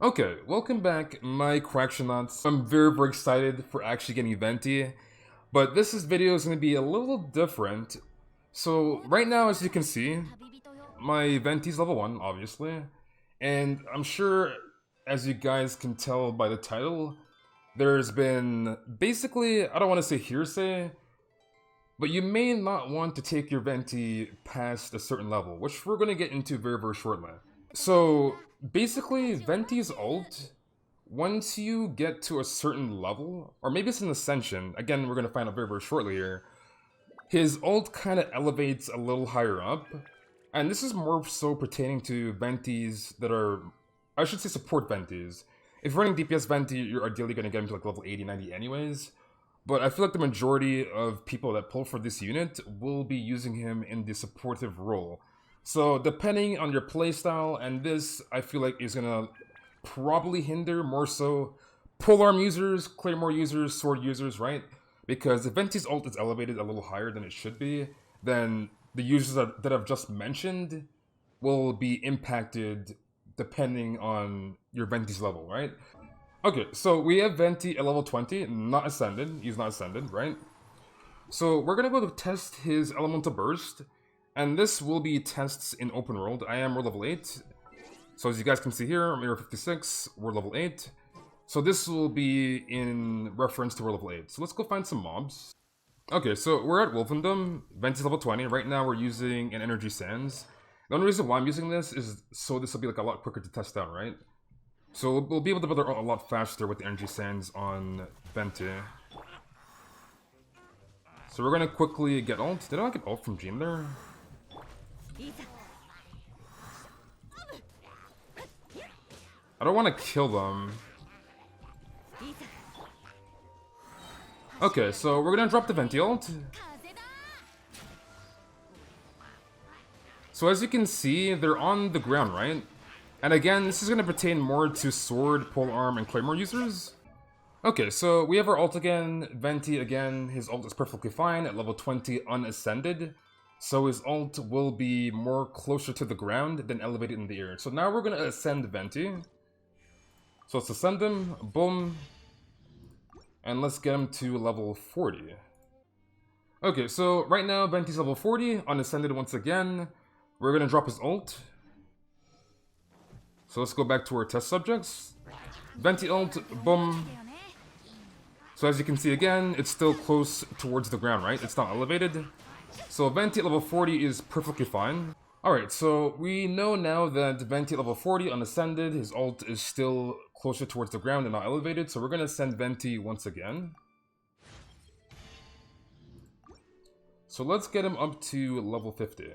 Okay, welcome back, my Correctionauts. I'm very excited for actually getting Venti, but video is going to be a little different. So, right now, as you can see, my Venti's level 1, obviously, and I'm sure, as you guys can tell by the title, there's been basically, I don't want to say hearsay, but you may not want to take your Venti past a certain level, which we're going to get into very shortly. So, basically, Venti's ult, once you get to a certain level, or maybe it's an ascension, again, we're going to find out very shortly here, his ult kind of elevates a little higher up, and this is more so pertaining to Ventis that are, I should say support Ventis. If you're running DPS Venti, you're ideally going to get him to like level 80, 90 anyways, but I feel like the majority of people that pull for this unit will be using him in the supportive role. So depending on your playstyle, and this I feel like is gonna probably hinder more so polearm users, claymore users, sword users, right? Because if Venti's ult is elevated a little higher than it should be, then the users that I've just mentioned will be impacted depending on your Venti's level, right? Okay, so we have Venti at level 20, not Ascended. He's not Ascended, right? So we're gonna go to test his Elemental Burst, and this will be tests in open world. We're level 8. So as you guys can see here, I'm Mirror 56, we're level 8. So this will be in reference to we're level 8. So let's go find some mobs. Okay, so we're at Wolfendom, Venti's level 20. Right now we're using an Energy Sands. The only reason why I'm using this is so this will be like a lot quicker to test out, right? So we'll be able to build a lot faster with the Energy Sands on Venti. So we're gonna quickly get ult. Did I not get ult from Jean there? I don't want to kill them. Okay, so we're gonna drop the Venti ult. So as you can see, they're on the ground, right? And again, this is gonna pertain more to sword, polearm, and claymore users. Okay, so we have our ult again, Venti again, his ult is perfectly fine at level 20 unascended. So his ult will be more closer to the ground than elevated in the air. So now we're gonna ascend Venti. So let's ascend him, boom. And let's get him to level 40. Okay, so right now Venti's level 40, unascended once again. We're gonna drop his ult. So let's go back to our test subjects. Venti ult, boom. So as you can see again, it's still close towards the ground, right? It's not elevated. So Venti at level 40 is perfectly fine. Alright, so we know now that Venti at level 40 unascended, his ult is still closer towards the ground and not elevated, so we're gonna send Venti once again. So let's get him up to level 50.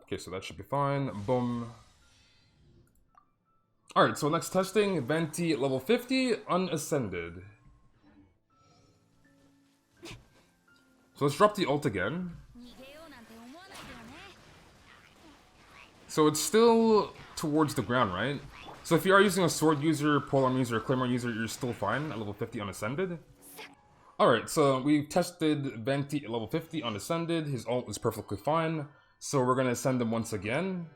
Okay, so that should be fine. Boom. Alright, so next testing, Venti at level 50, unascended. So let's drop the ult again. So it's still towards the ground, right? So if you are using a sword user, polearm user, or claymore user, you're still fine at level 50 unascended. Alright, so we tested Venti at level 50 unascended. His ult is perfectly fine. So we're going to ascend him once again.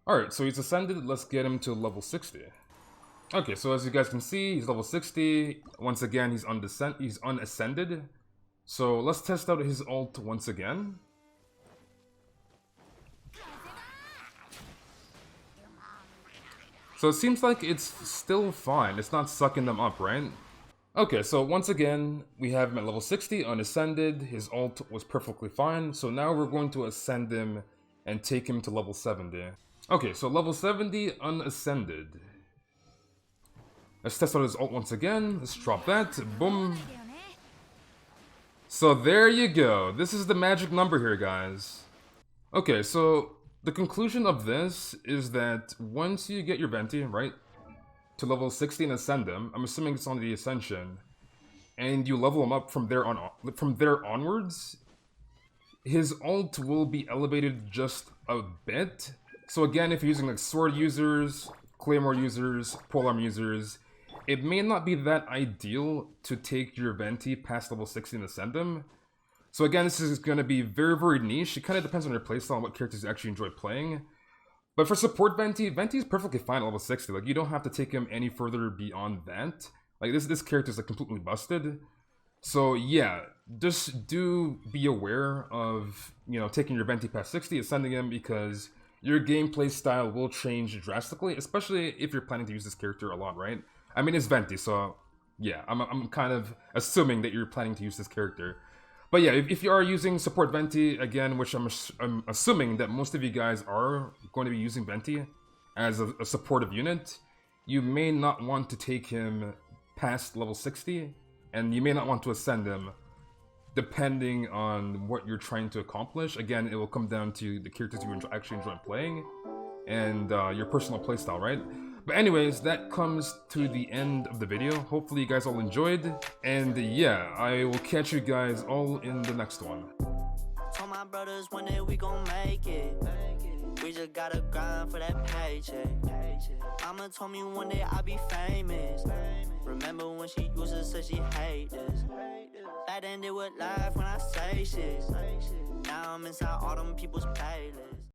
Alright, so he's ascended. Let's get him to level 60. Okay, so as you guys can see, he's level 60. Once again, he's unascended. So let's test out his ult once again. So it seems like it's still fine. It's not sucking them up, right? Okay, so once again, we have him at level 60, unascended. His ult was perfectly fine. So now we're going to ascend him and take him to level 70. Okay, so level 70, unascended. Let's test out his ult once again. Let's drop that. Boom. So there you go. This is the magic number here, guys. Okay, so the conclusion of this is that once you get your Venti, right, to level 60 and ascend him, I'm assuming it's on the Ascension, and you level him up from there onwards, his ult will be elevated just a bit. So again, if you're using like sword users, claymore users, polearm users, it may not be that ideal to take your Venti past level 60 and ascend him. So again, this is going to be very, very niche. It kind of depends on your playstyle and what characters you actually enjoy playing. But for support Venti is perfectly fine at level 60. Like, you don't have to take him any further beyond that. Like, this character is like completely busted. So yeah, just do be aware of, taking your Venti past 60 and sending him, because your gameplay style will change drastically, especially if you're planning to use this character a lot, right? I mean, it's Venti, so yeah, I'm kind of assuming that you're planning to use this character. But yeah, if you are using support Venti, again, which I'm assuming that most of you guys are going to be using Venti as a supportive unit, you may not want to take him past level 60, and you may not want to ascend him depending on what you're trying to accomplish. Again, it will come down to the characters you actually enjoy playing and your personal playstyle, right? But anyways, that comes to the end of the video. Hopefully you guys all enjoyed, and yeah, I will catch you guys all in the next one. Told my brothers one day we gon' make it. We just gotta grind for that paycheck. Mama told me one day I'll be famous. Remember when she used to say she hate this? Back then they would laugh when I say shit. Now I'm inside all them people's playlists.